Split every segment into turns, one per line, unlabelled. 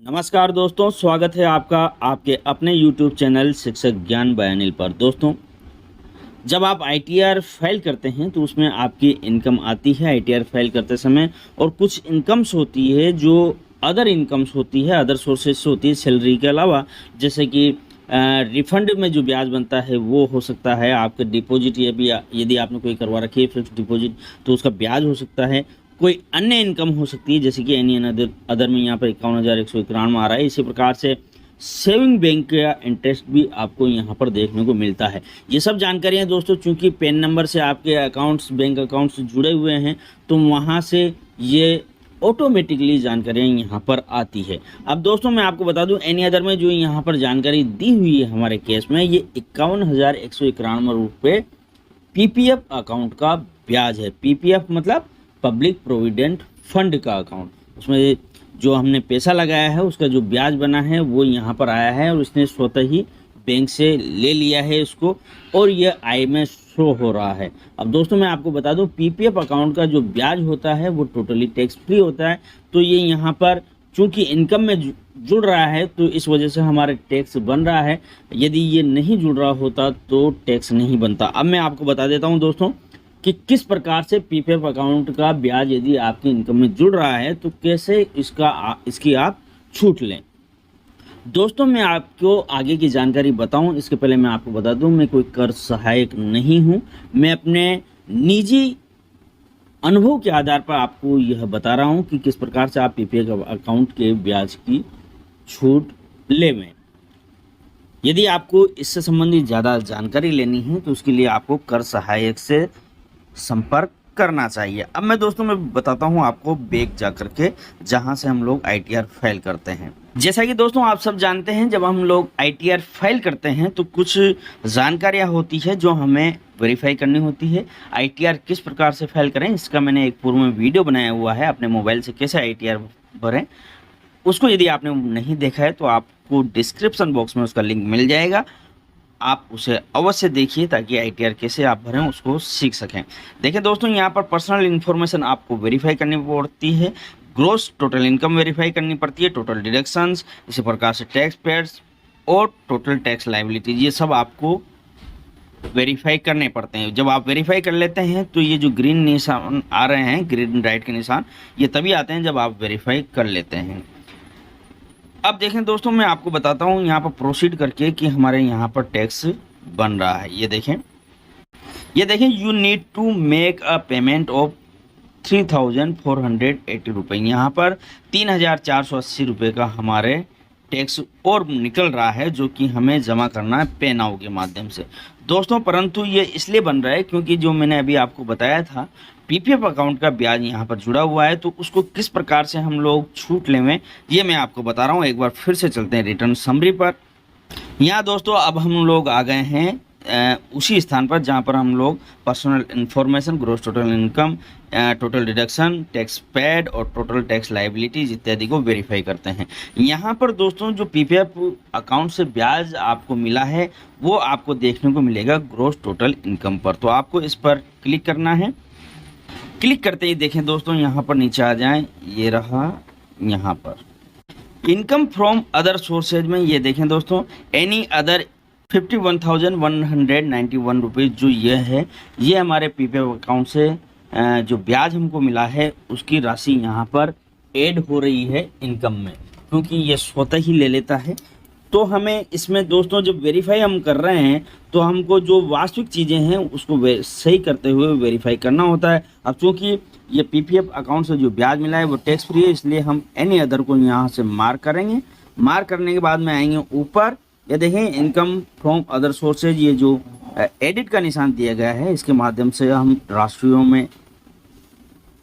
नमस्कार दोस्तों, स्वागत है आपका आपके अपने YouTube चैनल शिक्षक ज्ञान बयानिल पर। दोस्तों, जब आप आईटीआर फाइल करते हैं तो उसमें आपकी इनकम आती है आईटीआर फाइल करते समय, और कुछ इनकम्स होती है जो अदर इनकम्स होती है, अदर सोर्सेज से होती है सैलरी के अलावा। जैसे कि रिफंड में जो ब्याज बनता है वो हो सकता है, आपके डिपॉजिट यदि आपने कोई करवा रखी है फिक्स डिपॉजिट तो उसका ब्याज हो सकता है। कोई अन्य इनकम हो सकती है जैसे कि एनी अदर में यहाँ पर 51,191 आ रहा है। इसी प्रकार से सेविंग बैंक का इंटरेस्ट भी आपको यहाँ पर देखने को मिलता है। ये सब जानकारियाँ दोस्तों, चूंकि पैन नंबर से आपके अकाउंट्स बैंक अकाउंट्स जुड़े हुए हैं तो वहाँ से ये ऑटोमेटिकली जानकारियाँ यहाँ पर आती है। अब दोस्तों मैं आपको बता दूं, एनी अदर में जो यहाँ पर जानकारी दी हुई है हमारे केस में, ये 51,191 रुपये पीपीएफ अकाउंट का ब्याज है। पीपीएफ मतलब पब्लिक प्रोविडेंट फंड का अकाउंट। उसमें जो हमने पैसा लगाया है उसका जो ब्याज बना है वो यहाँ पर आया है, और उसने स्वतः ही बैंक से ले लिया है इसको, और ये आय में शो हो रहा है। अब दोस्तों मैं आपको बता दूं, पीपीएफ अकाउंट का जो ब्याज होता है वो टोटली टैक्स फ्री होता है। तो ये यहाँ पर चूंकि इनकम में जुड़ रहा है तो इस वजह से हमारे टैक्स बन रहा है। यदि ये नहीं जुड़ रहा होता तो टैक्स नहीं बनता। अब मैं आपको बता देता हूँ दोस्तों कि किस प्रकार से पीपीएफ अकाउंट का ब्याज यदि आपकी इनकम में जुड़ रहा है तो कैसे इसकी आप छूट लें। दोस्तों मैं आपको आगे की जानकारी बताऊं इसके पहले मैं आपको बता दूं, मैं कोई कर सहायक नहीं हूं। मैं अपने निजी अनुभव के आधार पर आपको यह बता रहा हूं कि किस प्रकार से आप पीपीएफ अकाउंट के ब्याज की छूट लें। यदि आपको इससे संबंधित ज़्यादा जानकारी लेनी है तो उसके लिए आपको कर सहायक से संपर्क करना चाहिए। अब मैं दोस्तों मैं बताता हूं आपको बैंक जा करके जहां से हम लोग आईटीआर फाइल करते हैं। जैसा कि दोस्तों आप सब जानते हैं, जब हम लोग आईटीआर फाइल करते हैं तो कुछ जानकारियां होती है जो हमें वेरीफाई करनी होती है। आईटीआर किस प्रकार से फाइल करें इसका मैंने एक पूर्व में वीडियो बनाया हुआ है, अपने मोबाइल से कैसे आईटीआर भरें। उसको यदि आपने नहीं देखा है तो आपको डिस्क्रिप्शन बॉक्स में उसका लिंक मिल जाएगा, आप उसे अवश्य देखिए ताकि आईटीआर कैसे आप भरें उसको सीख सकें। देखिए दोस्तों, यहाँ पर पर्सनल इन्फॉर्मेशन आपको वेरीफाई करनी पड़ती है, ग्रॉस टोटल इनकम वेरीफाई करनी पड़ती है, टोटल डिडक्शंस, इसी प्रकार से टैक्स पेड्स और टोटल टैक्स लायबिलिटीज, ये सब आपको वेरीफाई करने पड़ते हैं। जब आप वेरीफाई कर लेते हैं तो ये जो ग्रीन निशान आ रहे हैं, ग्रीन राइट के निशान, ये तभी आते हैं जब आप वेरीफाई कर लेते हैं। अब देखें दोस्तों, मैं आपको बताता हूँ यहाँ पर प्रोसीड करके कि हमारे यहाँ पर टैक्स बन रहा है। ये देखें you need to make a payment of 3,480 रुपये। यहाँ पर 3,480 रुपये का हमारे टैक्स और निकल रहा है जो कि हमें जमा करना है पे नाउ के माध्यम से दोस्तों। परंतु ये इसलिए बन रहा है क्योंकि जो मैंने अभी आपको बताया था पीपीएफ अकाउंट का ब्याज यहाँ पर जुड़ा हुआ है, तो उसको किस प्रकार से हम लोग छूट लें ये मैं आपको बता रहा हूँ। एक बार फिर से चलते हैं रिटर्न समरी पर। यहाँ दोस्तों अब हम लोग आ गए हैं उसी स्थान पर जहाँ पर हम लोग personal information, gross total income, total deduction, tax paid और टोटल टैक्स लायबिलिटीज इत्यादि को वेरीफाई करते हैं। यहाँ पर दोस्तों जो पीपीएफ अकाउंट से ब्याज आपको मिला है वो आपको देखने को मिलेगा ग्रॉस टोटल इनकम पर। तो आपको इस पर क्लिक करना है। क्लिक करते ही देखें दोस्तों यहाँ पर नीचे आ जाएं, ये रहा यहाँ पर इनकम फ्रॉम अदर सोर्सेज में। ये देखें दोस्तों, एनी अदर 51,191 रुपीज़ जो ये है, ये हमारे पीपीएफ अकाउंट से जो ब्याज हमको मिला है उसकी राशि यहाँ पर ऐड हो रही है इनकम में, क्योंकि ये स्वतः ही ले लेता है। तो हमें इसमें दोस्तों जब वेरीफाई हम कर रहे हैं तो हमको जो वास्तविक चीज़ें हैं उसको सही करते हुए वेरीफाई करना होता है। अब चूँकि ये पीपीएफ अकाउंट से जो ब्याज मिला है वो टैक्स फ्री है, इसलिए हम एनी अदर को यहाँ से मार्क करेंगे। मार्क करने के बाद में आएंगे ऊपर, ये देखें इनकम फ्रॉम अदर सोर्सेज, ये जो एडिट का निशान दिया गया है इसके माध्यम से हम राशियों में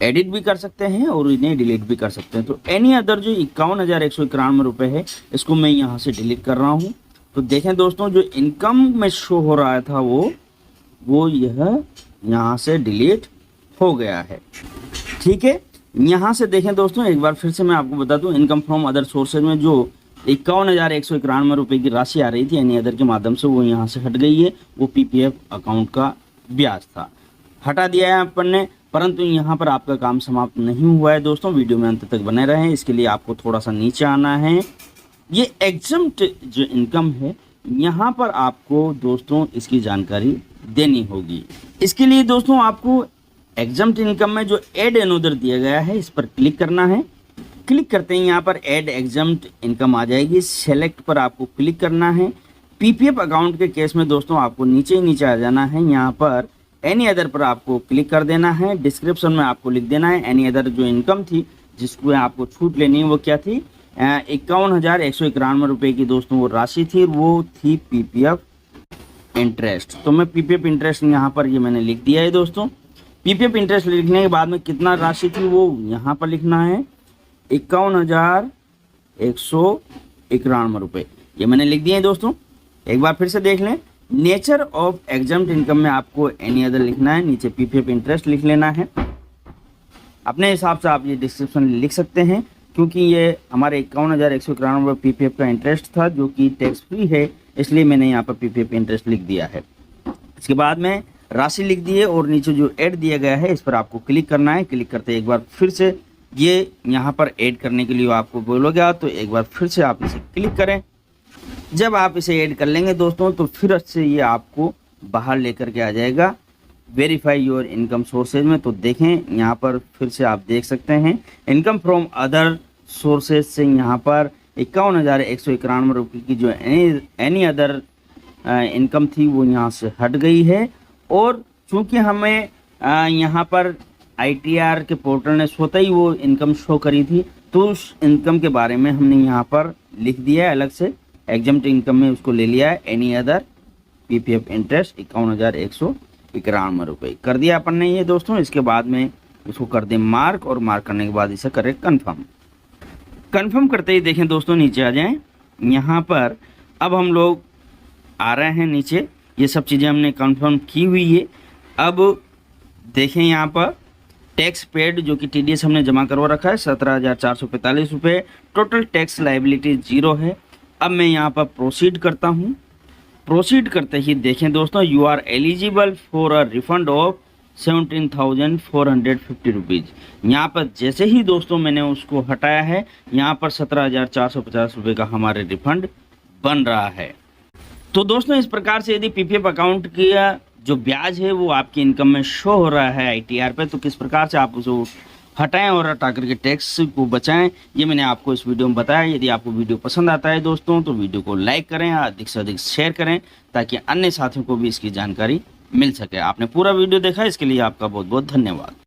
एडिट भी कर सकते हैं और इन्हें डिलीट भी कर सकते हैं। तो एनी अदर जो 51,191 रुपये है इसको मैं यहाँ से डिलीट कर रहा हूँ। तो देखें दोस्तों, जो इनकम में शो हो रहा था वो यह यहाँ से डिलीट हो गया है। ठीक है, यहाँ से देखें दोस्तों, एक बार फिर से मैं आपको बता दूँ, इनकम फ्रॉम अदर सोर्सेज में जो 51,191 रुपये की राशि आ रही थी एनी अदर के माध्यम से वो यहाँ से हट गई है। वो पीपीएफ अकाउंट का ब्याज था, हटा दिया है अपन ने। परंतु यहाँ पर आपका काम समाप्त नहीं हुआ है दोस्तों, वीडियो में अंत तक बने रहें। इसके लिए आपको थोड़ा सा नीचे आना है। ये एग्जम्प्ट जो इनकम है, यहाँ पर आपको दोस्तों इसकी जानकारी देनी होगी। इसके लिए दोस्तों आपको एग्जम्प्ट इनकम में जो ऐड एनोदर दिया गया है, इस पर क्लिक करना है। क्लिक करते ही यहाँ पर ऐड एग्जम्प्ट इनकम आ जाएगी। सेलेक्ट पर आपको क्लिक करना है। पीपीएफ अकाउंट के केस में दोस्तों आपको नीचे ही नीचे आ जाना है। यहाँ पर एनी अदर पर आपको क्लिक कर देना है। डिस्क्रिप्शन में आपको लिख देना है एनी अदर जो इनकम थी जिसको आपको छूट लेनी है वो क्या थी, 51,191 रुपये की दोस्तों वो राशि थी, वो थी पीपीएफ इंटरेस्ट। तो मैं पीपीएफ इंटरेस्ट यहाँ पर ये मैंने लिख दिया है दोस्तों। पीपीएफ इंटरेस्ट लिखने के बाद में कितना राशि थी वो यहाँ पर लिखना है, 51,191 रुपये, ये मैंने लिख दिए हैं दोस्तों। एक बार फिर से देख लें। नेचर ऑफ एग्जम्प्ट इनकम में आपको एनी अदर लिखना है, नीचे पीपीएफ इंटरेस्ट लिख लेना है। अपने हिसाब से आप ये डिस्क्रिप्शन लिख सकते हैं, क्योंकि ये हमारे 51,191 रुपये पीपीएफ का इंटरेस्ट था जो कि टैक्स फ्री है, इसलिए मैंने यहाँ पर पीपीएफ इंटरेस्ट लिख दिया है। इसके बाद में राशि लिख दी है और नीचे जो ऐड दिया गया है इस पर आपको क्लिक करना है। क्लिक करते एक बार फिर से ये यहाँ पर ऐड करने के लिए आपको बोलोगे, तो एक बार फिर से आप इसे क्लिक करें। जब आप इसे ऐड कर लेंगे दोस्तों तो फिर से ये आपको बाहर लेकर के आ जाएगा वेरीफाई योर इनकम सोर्सेज में। तो देखें यहाँ पर फिर से आप देख सकते हैं इनकम फ्रॉम अदर सोर्सेज से यहाँ पर 51,191 रुपये की जो एनी अदर इनकम थी वो यहाँ से हट गई है। और चूँकि हमें यहाँ पर ITR के पोर्टल ने स्वतः ही वो इनकम शो करी थी, तो उस इनकम के बारे में हमने यहाँ पर लिख दिया है अलग से, एग्जम्प्ट इनकम में उसको ले लिया है एनी अदर पीपीएफ इंटरेस्ट 51,191 रुपये कर दिया अपन ने ये दोस्तों। इसके बाद में उसको कर दें मार्क, और मार्क करने के बाद इसे करें कन्फर्म। कन्फर्म करते ही देखें दोस्तों नीचे आ जाएं। यहाँ पर अब हम लोग आ रहे हैं नीचे, ये सब चीज़ें हमने कन्फर्म की हुई है। अब देखें यहाँ पर टैक्स पेड जो कि TDS हमने जमा करवा रखा है 17,445 रुपये, टोटल टैक्स लाइबिलिटी 0 है। अब मैं यहाँ पर प्रोसीड करता हूँ। प्रोसीड करते ही देखें दोस्तों you are eligible for a refund of 17,450 rupees. यहाँ पर जैसे ही दोस्तों मैंने उसको हटाया है, यहाँ पर 17,450 रुपये का हमारे रिफंड बन रहा है। तो दोस्तों इस प्रकार से यदि पीपीएफ अकाउंट की जो ब्याज है वो आपकी इनकम में शो हो रहा है ITR पे, तो किस प्रकार से आप उसे हटाएं और हटा करके टैक्स को बचाएं, ये मैंने आपको इस वीडियो में बताया। यदि आपको वीडियो पसंद आता है दोस्तों तो वीडियो को लाइक करें, अधिक से अधिक शेयर करें, ताकि अन्य साथियों को भी इसकी जानकारी मिल सके। आपने पूरा वीडियो देखा, इसके लिए आपका बहुत बहुत धन्यवाद।